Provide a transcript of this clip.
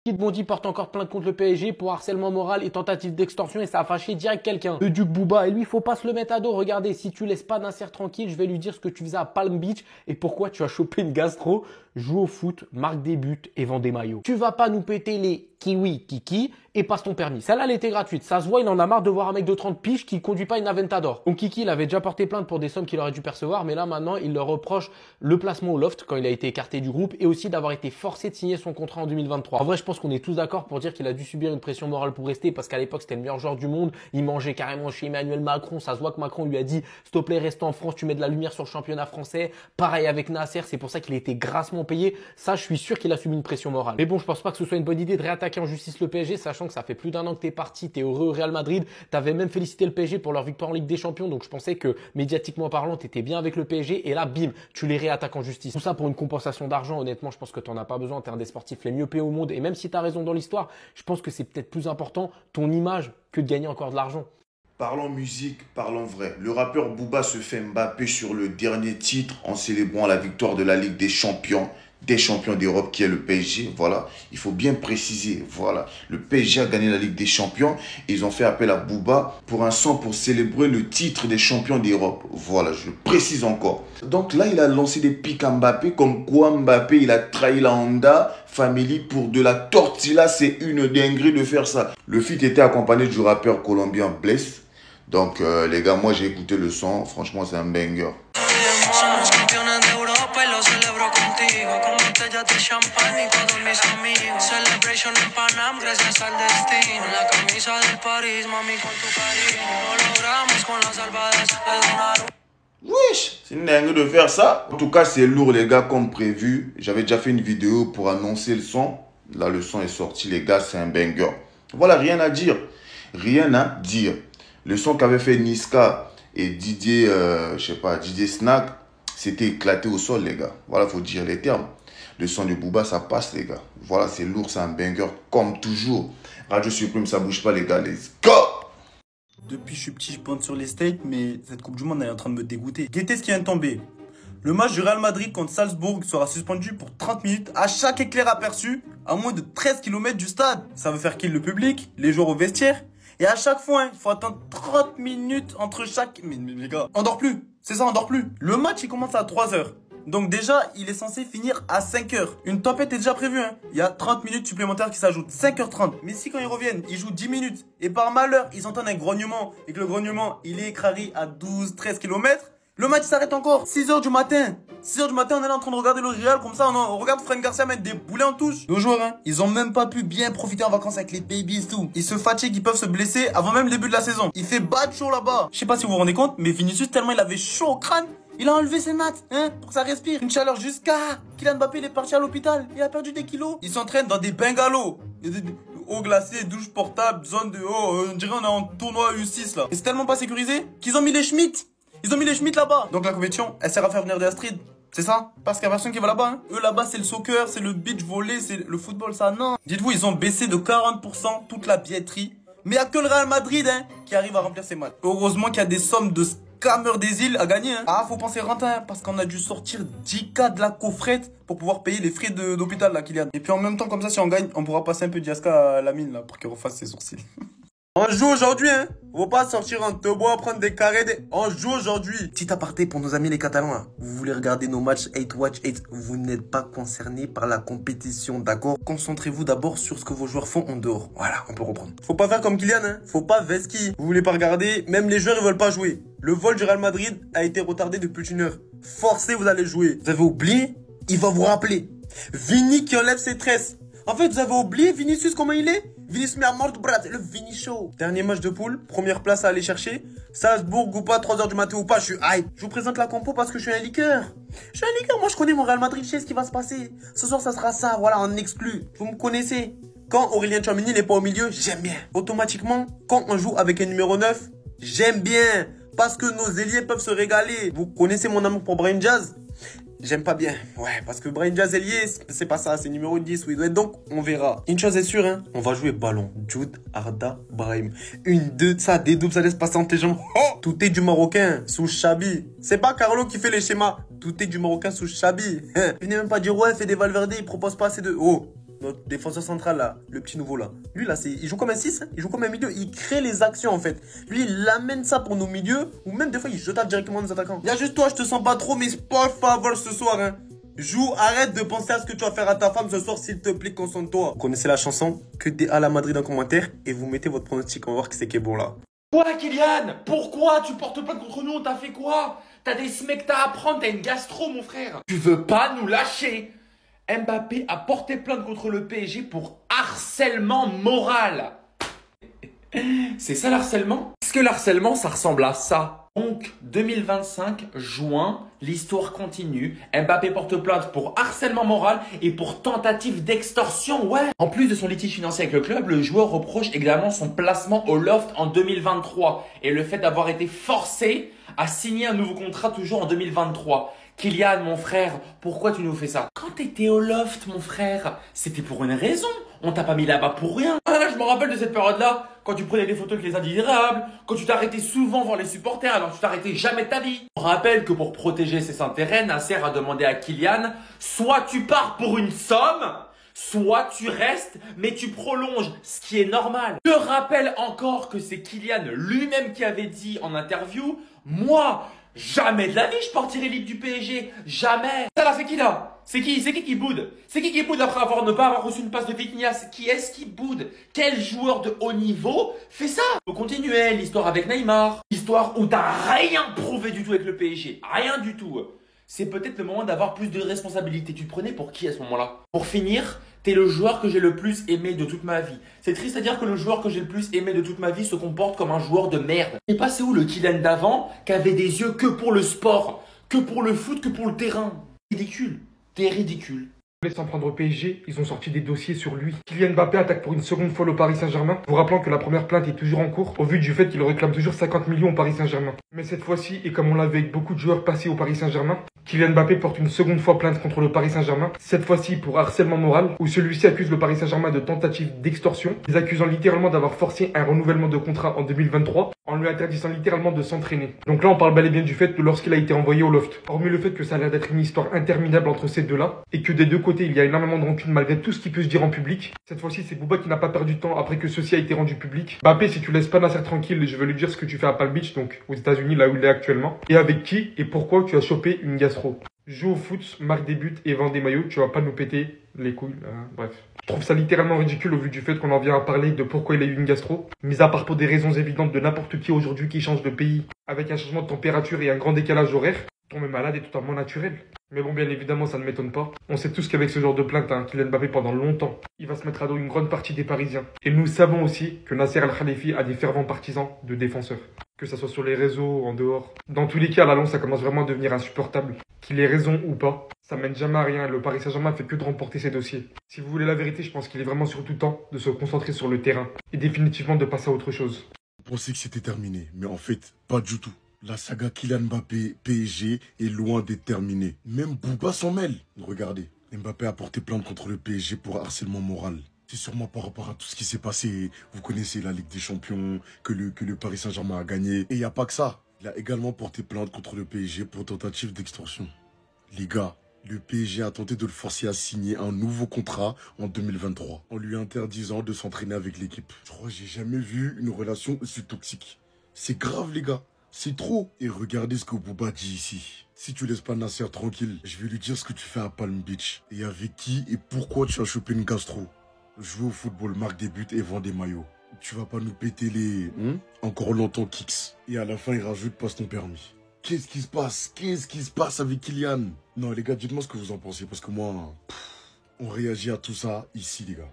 Kid Bondi porte encore plainte contre le PSG pour harcèlement moral et tentative d'extorsion et ça a fâché direct quelqu'un. Le Duc Booba, et lui, faut pas se le mettre à dos. Regardez, si tu laisses pas Nasser tranquille, je vais lui dire ce que tu faisais à Palm Beach et pourquoi tu as chopé une gastro, joue au foot, marque des buts et vend des maillots. Tu vas pas nous péter les kiwi kiki et passe ton permis. Celle-là, elle était gratuite. Ça se voit, il en a marre de voir un mec de 30 piges qui conduit pas une Aventador. Donc Kiki, il avait déjà porté plainte pour des sommes qu'il aurait dû percevoir, mais là maintenant, il leur reproche le placement au loft quand il a été écarté du groupe et aussi d'avoir été forcé de signer son contrat en 2023. En vrai, je pense qu'on est tous d'accord pour dire qu'il a dû subir une pression morale pour rester parce qu'à l'époque, c'était le meilleur joueur du monde. Il mangeait carrément chez Emmanuel Macron. Ça se voit que Macron lui a dit, s'il te plaît, reste en France, tu mets de la lumière sur le championnat français. Pareil avec Nasser, c'est pour ça qu'il a été grassement payé. Ça, je suis sûr qu'il a subi une pression morale. Mais bon, je pense pas que ce soit une bonne idée de réattaquer en justice le PSG, sachant que ça fait plus d'1 an que t'es parti, t'es heureux au Real Madrid. T'avais même félicité le PSG pour leur victoire en Ligue des Champions, donc je pensais que médiatiquement parlant, t'étais bien avec le PSG. Et là, bim, tu les réattaques en justice. Tout ça pour une compensation d'argent. Honnêtement, je pense que t'en as pas besoin. T'es un des sportifs les mieux payés au monde. Et même si t'as raison dans l'histoire, je pense que c'est peut-être plus important ton image que de gagner encore de l'argent. Parlons musique, parlons vrai. Le rappeur Booba se fait Mbappé sur le dernier titre en célébrant la victoire de la Ligue des Champions d'Europe qui est le PSG. Voilà, il faut bien préciser. Voilà, le PSG a gagné la Ligue des Champions et ils ont fait appel à Booba pour un son pour célébrer le titre des champions d'Europe. Voilà, je le précise encore. Donc là, il a lancé des pics à Mbappé comme quoi Mbappé, il a trahi la Honda Family pour de la tortilla. C'est une dinguerie de faire ça. Le feat était accompagné du rappeur colombien Bless. Donc les gars, moi j'ai écouté le son, franchement c'est un banger. Somos campeones de Europa y lo celebro contigo. Con botellas de champán y todos mis amigos. Celebration en Panam gracias al destino. La camisa del París, mami, con tu cariño. Lo logramos con las salvadas de Donnarumma. Wesh, c'est une dingue de faire ça. En tout cas, c'est lourd les gars comme prévu. J'avais déjà fait une vidéo pour annoncer le son. Là, le son est sorti les gars, c'est un banger. Voilà, rien à dire. Rien à dire. Le son qu'avait fait Niska et Didier, je sais pas, Didier Snack, c'était éclaté au sol, les gars. Voilà, faut dire les termes. Le son de Booba, ça passe, les gars. Voilà, c'est lourd, c'est un banger, comme toujours. Radio Supreme, ça bouge pas, les gars. Let's go! Depuis je suis petit, je pointe sur les States, mais cette Coupe du Monde elle est en train de me dégoûter. Guettez ce qui vient de tomber. Le match du Real Madrid contre Salzbourg sera suspendu pour 30 minutes à chaque éclair aperçu à moins de 13 km du stade. Ça veut faire qu'il le public, les joueurs au vestiaire. Et à chaque fois, il faut attendre 30 minutes entre chaque... Mais les gars, on dort plus. C'est ça, on dort plus. Le match, il commence à 3 h. Donc déjà, il est censé finir à 5 h. Une tempête est déjà prévue. Hein. Il y a 30 minutes supplémentaires qui s'ajoutent. 5h30. Mais si quand ils reviennent, ils jouent 10 minutes. Et par malheur, ils entendent un grognement. Et que le grognement, il est écrasé à 12-13 km. Le match s'arrête encore. 6 h du matin. 6 h du matin, on est là en train de regarder le Real comme ça. On regarde Fran Garcia mettre des boulets en touche. Nos joueurs, hein, ils ont même pas pu bien profiter en vacances avec les babies et tout. Ils se fatiguent, ils peuvent se blesser avant même le début de la saison. Il fait bad chaud là-bas. Je sais pas si vous vous rendez compte, mais Vinicius, tellement il avait chaud au crâne, il a enlevé ses maths, hein, pour que ça respire. Une chaleur jusqu'à... Kylian Mbappé, il est parti à l'hôpital. Il a perdu des kilos. Ils s'entraînent dans des bungalows. Eau glacée, douche portable, zone de... Oh, on dirait on est en tournoi U6 là. Et c'est tellement pas sécurisé qu'ils ont mis les Schmitt. Ils ont mis les Schmitt là-bas. Donc la compétition, elle sert à faire venir des Astrid. C'est ça? Parce qu'il y a personne qui va là-bas. Hein. Eux là-bas, c'est le soccer, c'est le beach volley, c'est le football, ça. Non. Dites-vous, ils ont baissé de 40% toute la billetterie. Mais il n'y a que le Real Madrid hein, qui arrive à remplir ses matchs. Heureusement qu'il y a des sommes de scammers des îles à gagner. Hein. Ah, faut penser rentable hein, parce qu'on a dû sortir 10K de la coffrette pour pouvoir payer les frais d'hôpital là, Kylian. Et puis en même temps, comme ça, si on gagne, on pourra passer un peu d'Iasca à la mine là pour qu'il refasse ses sourcils. On joue aujourd'hui, hein. Faut pas sortir en te bois, prendre des carrés. On joue aujourd'hui. Petit aparté pour nos amis les Catalans. Hein. Vous voulez regarder nos matchs 8 Watch 8. Vous n'êtes pas concernés par la compétition, d'accord? Concentrez-vous d'abord sur ce que vos joueurs font en dehors. Voilà, on peut reprendre. Faut pas faire comme Kylian, hein. Faut pas Veski. Vous voulez pas regarder, même les joueurs ils veulent pas jouer. Le vol du Real Madrid a été retardé depuis plus d'une heure. Forcez, vous allez jouer. Vous avez oublié? Il va vous rappeler. Vini qui enlève ses tresses. En fait, vous avez oublié Vinicius, comment il est? Vinicius Mort, brat, le Vini Show. Dernier match de poule, première place à aller chercher. Salzbourg ou pas, 3 h du matin ou pas, je suis hype. Je vous présente la compo parce que je suis un liqueur. Je suis un liqueur, moi je connais mon Real Madrid, je sais ce qui va se passer. Ce soir, ça sera ça, voilà, en exclu. Vous me connaissez. Quand Aurélien Tchouameni n'est pas au milieu, j'aime bien. Automatiquement, quand on joue avec un numéro 9, j'aime bien. Parce que nos ailiers peuvent se régaler. Vous connaissez mon amour pour Brahim Diaz? J'aime pas bien. Ouais, parce que Brahim Diaz ailier, c'est pas ça, c'est numéro 10 où il doit être. Donc, on verra. Une chose est sûre, hein, on va jouer ballon. Jude, Arda, Brahim. Une, deux, ça, des doubles, ça laisse passer entre tes jambes. Oh, tout est du Marocain, sous Chabi. C'est pas Carlo qui fait les schémas. Tout est du Marocain sous Chabi. Venez même pas dire, ouais, fais des Valverde, il propose pas assez de... Oh, notre défenseur central là, le petit nouveau là. Lui là, il joue comme un 6, hein, il joue comme un milieu, il crée les actions en fait. Lui, il amène ça pour nos milieux, ou même des fois, il jeta directement nos attaquants. Il y a juste toi, je te sens pas trop, mais pas faveur ce soir, hein. Joue, arrête de penser à ce que tu vas faire à ta femme ce soir, s'il te plaît, concentre-toi. Vous connaissez la chanson? Que des à la Madrid en commentaire et vous mettez votre pronostic, on va voir qui est bon là. Quoi, Kylian? Pourquoi tu portes plainte contre nous? On t'a fait quoi? T'as des smecta à prendre, t'as une gastro, mon frère. Tu veux pas nous lâcher? Mbappé a porté plainte contre le PSG pour harcèlement moral. C'est ça l'harcèlement? Est-ce que l'harcèlement, ça ressemble à ça? Donc, 2025, juin, l'histoire continue. Mbappé porte plainte pour harcèlement moral et pour tentative d'extorsion, ouais. En plus de son litige financier avec le club, le joueur reproche également son placement au loft en 2023 et le fait d'avoir été forcé à signer un nouveau contrat toujours en 2023. Kylian, mon frère, pourquoi tu nous fais ça? Quand t'étais au loft, mon frère, c'était pour une raison. On t'a pas mis là-bas pour rien. Ah, je me rappelle de cette période-là, quand tu prenais des photos avec les indésirables, quand tu t'arrêtais souvent voir les supporters alors que tu t'arrêtais jamais de ta vie. On rappelle que pour protéger ses intérêts, Nasser a demandé à Kylian, soit tu pars pour une somme, soit tu restes, mais tu prolonges, ce qui est normal. Je rappelle encore que c'est Kylian lui-même qui avait dit en interview, moi, jamais de la vie je partirai libre du PSG, jamais. Ça là, c'est qui là? C'est qui boude? C'est qui boude après ne pas avoir reçu une passe de Vitinhas? Qui est-ce qui boude? Quel joueur de haut niveau fait ça? Faut continuer l'histoire avec Neymar. L'histoire où t'as rien prouvé du tout avec le PSG. Rien du tout. C'est peut-être le moment d'avoir plus de responsabilité. Tu te prenais pour qui à ce moment-là? Pour finir, t'es le joueur que j'ai le plus aimé de toute ma vie. C'est triste à dire que le joueur que j'ai le plus aimé de toute ma vie se comporte comme un joueur de merde. Et pas c'est où le Kylian d'avant qui avait des yeux que pour le sport, que pour le foot, que pour le terrain. Ridicule. T'es ridicule. Sans prendre au PSG, ils ont sorti des dossiers sur lui. Kylian Mbappé attaque pour une seconde fois le Paris Saint-Germain, vous rappelant que la première plainte est toujours en cours, au vu du fait qu'il réclame toujours 50 millions au Paris Saint-Germain. Mais cette fois-ci, et comme on l'avait avec beaucoup de joueurs passés au Paris Saint-Germain, Kylian Mbappé porte une seconde fois plainte contre le Paris Saint-Germain, cette fois-ci pour harcèlement moral, où celui-ci accuse le Paris Saint-Germain de tentative d'extorsion, les accusant littéralement d'avoir forcé un renouvellement de contrat en 2023, en lui interdisant littéralement de s'entraîner. Donc là, on parle bel et bien du fait que lorsqu'il a été envoyé au loft, hormis le fait que ça a l'air d'être une histoire interminable entre ces deux-là, et que des deux côtés, il y a énormément de rancune malgré tout ce qui peut se dire en public. Cette fois-ci, c'est Bouba qui n'a pas perdu de temps après que ceci a été rendu public. Mbappé, si tu laisses pas Nasser tranquille, je vais lui dire ce que tu fais à Palm Beach, donc aux États-Unis, là où il est actuellement, et avec qui et pourquoi tu as chopé une gastro. Joue au foot, marque des buts et vend des maillots, tu vas pas nous péter les couilles, bref. Je trouve ça littéralement ridicule au vu du fait qu'on en vient à parler de pourquoi il a eu une gastro. Mis à part pour des raisons évidentes de n'importe qui aujourd'hui qui change de pays, avec un changement de température et un grand décalage horaire, tomber malade est totalement naturel. Mais bon, bien évidemment, ça ne m'étonne pas. On sait tous qu'avec ce genre de plainte, Kylian Mbappé pendant longtemps, il va se mettre à dos une grande partie des Parisiens. Et nous savons aussi que Nasser Al-Khalifi a des fervents partisans de défenseurs. Que ça soit sur les réseaux, en dehors. Dans tous les cas, à la longue, ça commence vraiment à devenir insupportable. Qu'il ait raison ou pas, ça mène jamais à rien. Le Paris Saint-Germain fait que de remporter ses dossiers. Si vous voulez la vérité, je pense qu'il est vraiment surtout temps de se concentrer sur le terrain. Et définitivement de passer à autre chose. Je pensais que c'était terminé, mais en fait, pas du tout. La saga Kylian Mbappé PSG est loin d'être terminée. Même Bouba s'en mêle. Regardez, Mbappé a porté plainte contre le PSG pour harcèlement moral. C'est sûrement par rapport à tout ce qui s'est passé. Vous connaissez la Ligue des Champions, que le Paris Saint-Germain a gagné. Et il n'y a pas que ça. Il a également porté plainte contre le PSG pour tentative d'extorsion. Les gars, le PSG a tenté de le forcer à signer un nouveau contrat en 2023, en lui interdisant de s'entraîner avec l'équipe. Je crois que j'ai jamais vu une relation aussi toxique. C'est grave, les gars. C'est trop. Et regardez ce que Bouba dit ici. Si tu laisses pas Nasser tranquille, je vais lui dire ce que tu fais à Palm Beach. Et avec qui et pourquoi tu as chopé une gastro. Joue au football, marque des buts et vend des maillots. Tu vas pas nous péter les... encore longtemps kicks. Et à la fin, il rajoute passe ton permis. Qu'est-ce qui se passe? Qu'est-ce qui se passe avec Kylian? Non, les gars, dites-moi ce que vous en pensez. Parce que moi, on réagit à tout ça ici, les gars.